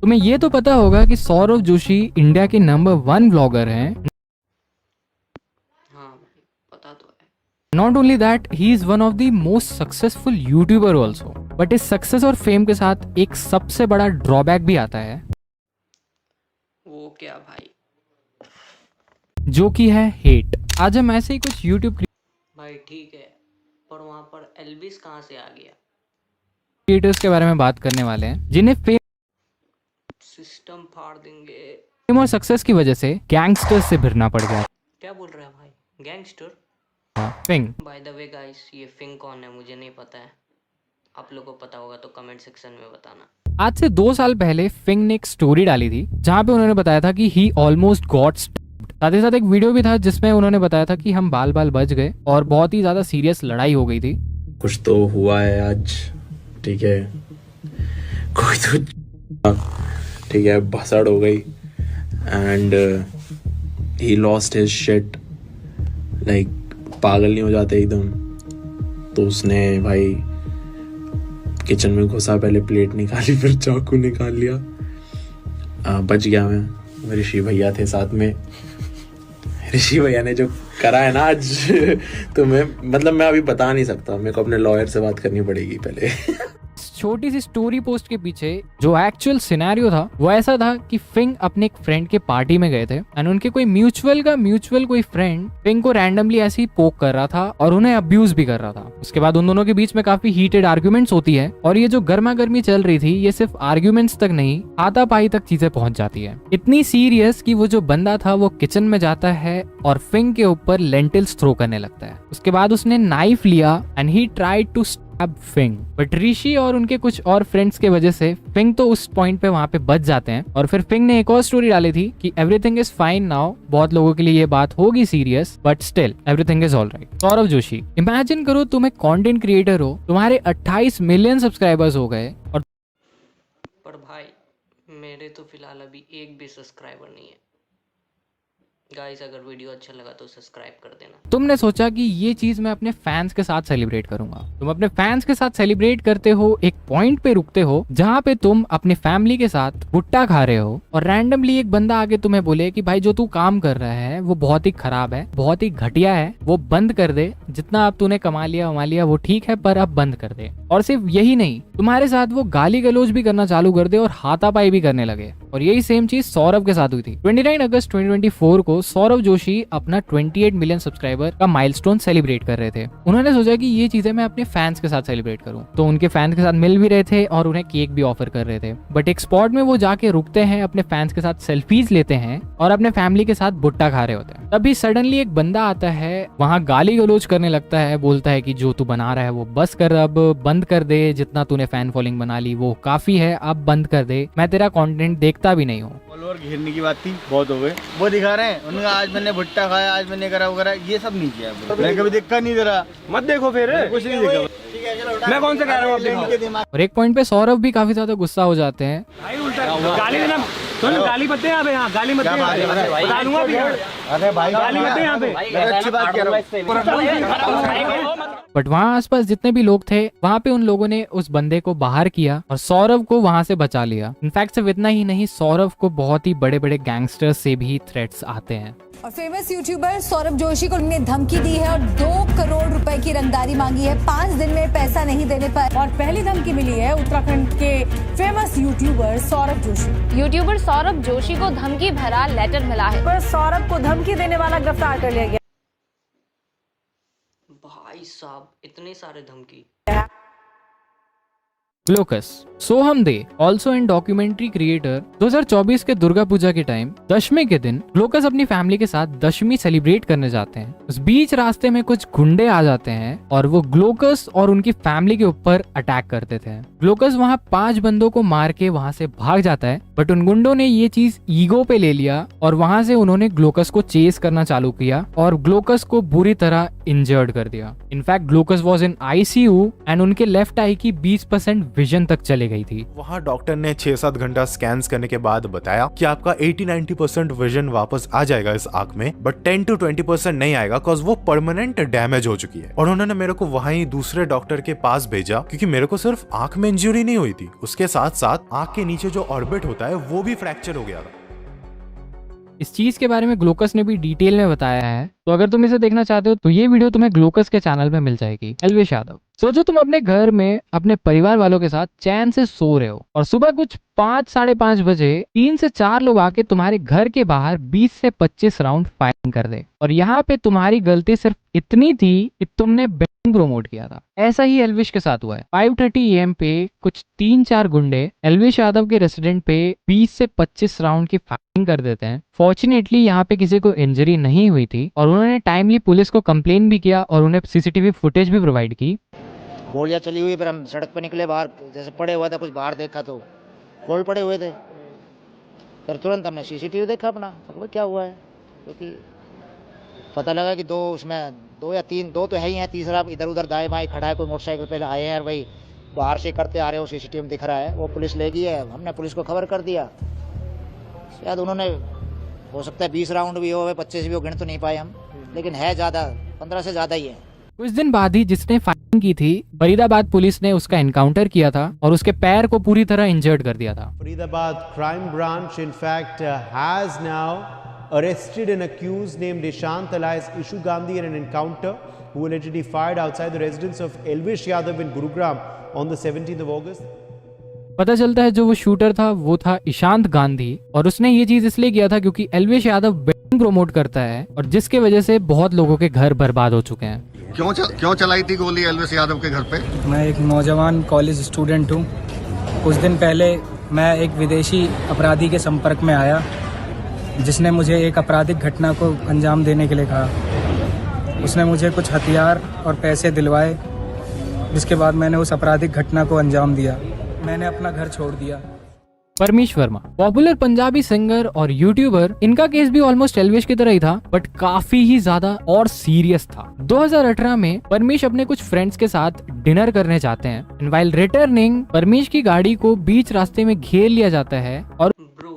तुम्हें ये तो पता होगा कि सौरव जोशी इंडिया के नंबर 1 व्लॉगर हैं। हाँ भाई, पता तो है। Not only that, he is one of the most successful YouTuber also. But इस सक्सेस और फेम के साथ एक सबसे बड़ा ड्रॉबैक भी आता है, वो क्या भाई? जो कि है हेट। आज हम ऐसे ही कुछ यूट्यूब भाई ठीक है, पर वहाँ पर एल्विस कहाँ से आ गया? क्रिएटर्स के बारे में बात करने वाले हैं जिन्हें फेम सिस्टम फाड़ देंगे। और सक्सेस की वजह से गैंगस्टर्स से भिड़ना पड़ गया। क्या बोल रहे हैं भाई? Gangster? Phing. By the way guys, ये फिंग कौन है मुझे नहीं पता है। आप लोगों को पता होगा तो कमेंट सेक्शन में बताना। आज से 2 साल पहले फिंग ने एक स्टोरी डाली थी जहां पे उन्होंने बताया था कि ही ऑलमोस्ट गॉट स्टैब्ड। साथ ही साथ एक वीडियो भी था जिसमें उन्होंने बताया था कि हम बाल बाल बच गए और बहुत ही ज्यादा सीरियस लड़ाई हो गई थी। कुछ तो हुआ है आज, ठीक है, कोई तो ठीक है भसड़ हो गई and he lost his shit. Like पागल नहीं हो जाते एकदम, तो उसने भाई किचन में घुसा, पहले प्लेट निकाली फिर चाकू निकाल लिया। बच गया मैं, ऋषि भैया थे साथ में। ऋषि भैया ने जो करा है ना आज तो मैं अभी बता नहीं सकता, मेरे को अपने लॉयर से बात करनी पड़ेगी पहले। छोटी सी स्टोरी पोस्ट के पीछे जो एक्चुअल सिनेरियो था वो ऐसा था कि फिंग अपने एक फ्रेंड के पार्टी में गए थे एंड उनके कोई म्यूचुअल कोई फ्रेंड फिंग को रैंडमली ऐसे ही पोक कर रहा था और उन्हें अब्यूज भी कर रहा था। उसके बाद उन दोनों के बीच में काफी हीटेड आर्ग्यूमेंट्स होती है और ये जो गर्मा गर्मी चल रही थी ये सिर्फ आर्ग्यूमेंट्स तक नहीं, हाथापाई तक चीजें पहुंच जाती है। इतनी सीरियस कि वो जो बंदा था वो किचन में जाता है और फिंग के ऊपर लेंटिल्स थ्रो करने लगता है। उसके बाद उसने नाइफ लिया एंड ही ट्राइड टू अब फिंग, बट ऋषि और उनके कुछ और फ्रेंड्स के वजह से फिंग तो उस पॉइंट पे वहां पे बच जाते हैं। और फिर फिंग ने एक और स्टोरी डाली थी कि एवरीथिंग इज फाइन नाउ। बहुत लोगों के लिए ये बात होगी serious, but still everything is alright. Sourav Joshi, imagine करो तुम एक कंटेंट क्रिएटर हो, तुम्हारे 28 मिलियन सब्सक्राइबर्स हो गए और पर भाई मेरे तो फिलहाल अभी एक भी सब्सक्राइबर नहीं है। गाइस अगर वीडियो अच्छा लगा तो सब्सक्राइब कर देना। तुमने सोचा कि ये चीज मैं अपने फैंस के साथ सेलिब्रेट करूंगा। तुम अपने फैंस के साथ सेलिब्रेट करते हो, एक पॉइंट पे रुकते हो जहाँ पे तुम अपने फैमिली के साथ भुट्टा खा रहे हो और रैंडमली एक बंदा आके तुम्हें बोले कि भाई जो तू काम कर रहा है वो बहुत ही खराब है, बहुत ही घटिया है, वो बंद कर दे। जितना अब तूने कमा लिया वो ठीक है पर अब बंद कर दे। और सिर्फ यही नहीं, तुम्हारे साथ वो गाली गलौज भी करना चालू कर दे और हाथापाई भी करने लगे। और यही सेम चीज सौरभ के साथ हुई थी। 29 अगस्त 2024 को सौरभ जोशी अपना 28 मिलियन सब्सक्राइबर का माइलस्टोन सेलिब्रेट कर रहे थे। उन्होंने सोचा कि ये चीजें मैं अपने फैंस के साथ सेलिब्रेट करूं, तो उनके फैंस के साथ मिल भी रहे थे और उन्हें केक भी ऑफर कर रहे थे। बट एक स्पॉट में वो जाके रुकते हैं, अपने फैंस के साथ सेल्फीज लेते हैं और अपने फैमिली के साथ भुट्टा खा रहे होते हैं। तभी सडनली एक बंदा आता है, वहां गाली गलौज करने लगता है, बोलता है कि जो तू बना रहा है वो बस कर, अब बंद कर दे, जितना तूने फैन फॉलोइंग बना ली वो काफी है, अब बंद कर दे, मैं तेरा कंटेंट देखता भी नहीं हूँ। फॉलोअर घेरने की बात थी, बहुत हो गए। वो दिखा रहे हैं उनका, आज मैंने भुट्टा खाया, आज मैंने करा वगैरह, ये सब नहीं किया। मैंने कभी देखा नहीं जरा, मत देखो फिर, कुछ नहीं देखा। मैं कौन सा कह रहा हूँ? और एक पॉइंट पे सौरभ भी काफी ज्यादा गुस्सा हो जाते हैं। भाई उल्टा गाली देना, सुन गाली मत दे यहाँ पे, यहाँ गाली मत दे, बता दूंगा भी। अरे भाई गाली मत दे यहाँ पे, अच्छी बात कह रहा हूँ। बट वहाँ आसपास जितने भी लोग थे वहाँ पे उन लोगों ने उस बंदे को बाहर किया और सौरभ को वहाँ से बचा लिया। इनफैक्ट सिर्फ इतना ही नहीं, सौरभ को बहुत ही बड़े बड़े गैंगस्टर्स से भी थ्रेट्स आते हैं। और फेमस यूट्यूबर सौरभ जोशी को उन्होंने धमकी दी है और 2 करोड़ रुपए की रंगदारी मांगी है 5 दिन में पैसा नहीं देने पर। और पहली धमकी मिली है उत्तराखंड के famous YouTuber Saurabh Joshi. YouTuber Saurabh Joshi को धमकी भरा लेटर मिला है। पर सौरभ को धमकी देने वाला गिरफ्तार कर लिया गया। भाई साहब इतने सारे धमकी। Glaucus, Soham they, also in documentary creator. 2024 के दुर्गा पूजा के टाइम दशमी के दिन ग्लोकस अपनी फैमिली के साथ दशमी सेलिब्रेट करने जाते हैं। उस बीच रास्ते में कुछ गुंडे आ जाते हैं और वो ग्लोकस और उनकी फैमिली के ऊपर अटैक कर देते हैं। ग्लोकस वहाँ 5 बंदों को मार के वहाँ से भाग जाता है, बट उन गुंडों ने ये चीज ईगो पे ले लिया और वहाँ से उन्होंने ग्लोकस को चेस करना चालू किया और ग्लोकस को बुरी तरह इंजर्ड कर दिया। इनफैक्ट ग्लोकस वॉज इन ICU एंड उनके लेफ्ट आई की 20% विजन तक चले गई थी। वहाँ डॉक्टर ने 6-7 घंटा स्कैन्स करने के बाद बताया कि आपका 80-90% विजन वापस आ जाएगा इस आंख में, बट 10-20% नहीं आएगा बिकॉज वो परमानेंट डैमेज हो चुकी है। और उन्होंने मेरे को वहाँ ही दूसरे डॉक्टर के पास भेजा क्योंकि मेरे को सिर्फ आंख में इंजरी नहीं हुई थी, उसके साथ साथ आंख के नीचे जो ऑर्बिट होता है वो भी फ्रैक्चर हो गया था। इस चीज के बारे में ग्लोकस ने भी डिटेल में बताया है, तो अगर तुम इसे देखना चाहते हो तो ये वीडियो तुम्हें ग्लोकस के चैनल पे मिल जाएगी। एल्विश यादव, सोचो तुम अपने घर में अपने परिवार वालों के साथ चैन से सो रहे हो और सुबह कुछ 5 साढ़े 5 बजे 3 से 4 लोग आके तुम्हारे घर के बाहर 20 से 25 राउंड फायरिंग कर दे, और यहाँ पे तुम्हारी गलती सिर्फ इतनी थी कि तुमने बेटिंग प्रमोट किया था। ऐसा ही एल्विश के साथ हुआ है। 5:30 AM पे कुछ 3-4 गुंडे एल्विश यादव के रेसिडेंट पे 20 से 25 राउंड की फायरिंग कर देते हैं। फॉर्चुनेटली यहाँ पे किसी को इंजरी नहीं हुई थी और उन्होंने टाइमली पुलिस को कंप्लेन भी किया और उन्हें CCTV फुटेज भी प्रोवाइड की। गोलियां चली हुई, फिर हम सड़क पर निकले बाहर, जैसे पड़े हुआ था कुछ बाहर देखा तो खोल पड़े हुए थे, फिर तुरंत हमने CCTV देखा अपना, तो क्या हुआ है, क्योंकि पता लगा कि दो उसमें 2 या 3, 2 तो है ही हैं, तीसरा इधर उधर दाएं बाएं खड़ा है, कोई मोटरसाइकिल पे आए हैं और भाई बाहर से करते आ रहे हो, CCTV में दिख रहा है, वो पुलिस ले गई है। हमने पुलिस को खबर कर दिया, शायद उन्होंने हो सकता है 20 राउंड भी हो, 25 भी हो, गिन तो नहीं पाए हम, लेकिन है ज़्यादा, 15 से ज़्यादा ही है। कुछ दिन बाद ही जिसने फायरिंग की थी, फरीदाबाद पुलिस ने उसका एनकाउंटर किया था और उसके पैर को पूरी तरह इंजर्ड कर दिया था। Faridabad crime branch in fact has now arrested an accused named Ishant alias Ishu Gandhi in an encounter who allegedly fired outside the residence of Elvish Yadav in Gurugram on the 17th of August. पता चलता है जो वो shooter था वो था ईशांत गांधी, और उसने ये चीज इसलिए किया था क्योंकि एल्विश यादव बेटिंग प्रमोट करता है और जिसके वजह से बहुत लोगों के घर बर्बाद हो चुके हैं। क्यों चलाई थी गोली एल्विश यादव के घर पे? मैं एक नौजवान कॉलेज स्टूडेंट हूँ। कुछ दिन पहले मैं एक विदेशी अपराधी के संपर्क में आया जिसने मुझे एक आपराधिक घटना को अंजाम देने के लिए कहा। उसने मुझे कुछ हथियार और पैसे दिलवाए, जिसके बाद मैंने उस आपराधिक घटना को अंजाम दिया। मैंने अपना घर छोड़ दिया। परमीश वर्मा, पॉपुलर पंजाबी सिंगर और यूट्यूबर, इनका केस भी ऑलमोस्ट एल्विश की तरह ही था बट काफी ही ज्यादा और सीरियस था। 2018 में परमीश अपने कुछ फ्रेंड्स के साथ डिनर करने जाते हैं एंड व्हाइल रिटर्निंग परमीश की गाड़ी को बीच रास्ते में घेर लिया जाता है और ब्रो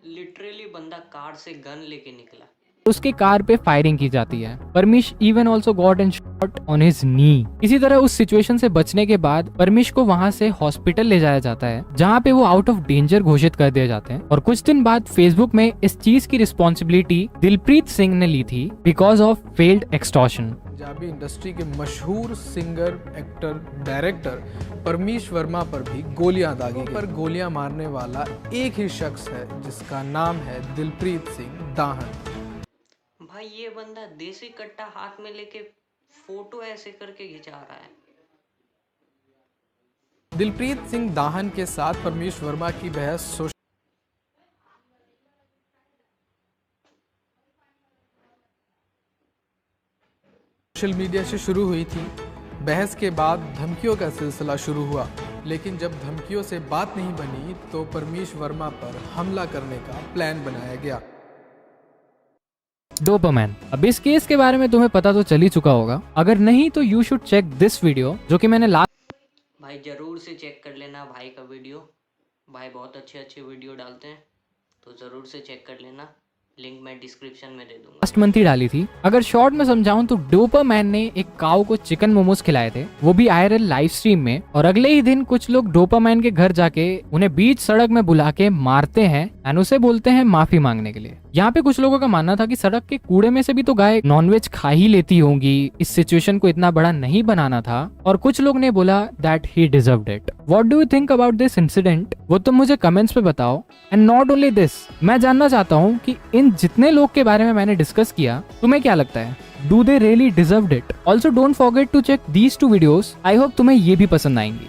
लिटरली बंदा कार से गन लेके निकला, उसके कार पे फायरिंग की जाती है। Parmish even also got an shot on his knee. इसी तरह उस सिचुएशन से बचने के बाद परमीश को वहां से हॉस्पिटल ले जाया जाता है जहां पे वो आउट ऑफ डेंजर घोषित कर दिए जाते हैं। और कुछ दिन बाद फेसबुक में इस चीज की रिस्पॉन्सिबिलिटी दिलप्रीत सिंह ने ली थी because of failed extortion. Punjabi industry के मशहूर singer, actor, director Parmish Verma पर भी गोलियां दागी गई। पर गोलियां मारने वाला एक ही शख्स है जिसका नाम है दिलप्रीत सिंह दाहन। भाई ये बंदा देसी कट्टा हाथ में लेके फोटो ऐसे करके खिंचा रहा है। दिलप्रीत सिंह दाहन के साथ परमीश वर्मा की बहस सोशल मीडिया से शुरू हुई थी। बहस के बाद धमकियों का सिलसिला शुरू हुआ, लेकिन जब धमकियों से बात नहीं बनी तो परमीश वर्मा पर हमला करने का प्लान बनाया गया। डोपामाइन। अब इस केस के बारे में तुम्हें पता तो चल ही चुका होगा, अगर नहीं तो you should check this video जो कि मैंने भाई जरूर से चेक कर लेना भाई का वीडियो। भाई बहुत अच्छे वीडियो डालते हैं, तो जरूर से चेक कर लेना। लिंक मैं डिस्क्रिप्शन में दे दूंगा। लास्ट मंथ ही डाली थी। अगर शॉर्ट में समझाऊं तो डोपामाइन ने एक काऊ को चिकन मोमोज खिलाए थे, वो भी IRL लाइव स्ट्रीम में, और अगले ही दिन कुछ लोग डोपामाइन के घर जाके उन्हें बीच सड़क में बुला के मारते हैं एंड उसे बोलते हैं माफी मांगने के लिए। यहाँ पे कुछ लोगों का मानना था कि सड़क के कूड़े में से भी तो गाय नॉनवेज खा ही लेती होंगी, इस सिचुएशन को इतना बड़ा नहीं बनाना था, और कुछ लोग ने बोला that he deserved it. What do you think about this incident, वो तुम मुझे कमेंट्स पे बताओ। एंड नॉट ओनली दिस, मैं जानना चाहता हूँ कि इन जितने लोग के बारे में मैंने डिस्कस किया तुम्हें क्या लगता है, do they really deserved it? Also don't forget to check these 2 videos. I hope तुम्हें ये भी पसंद आएंगी।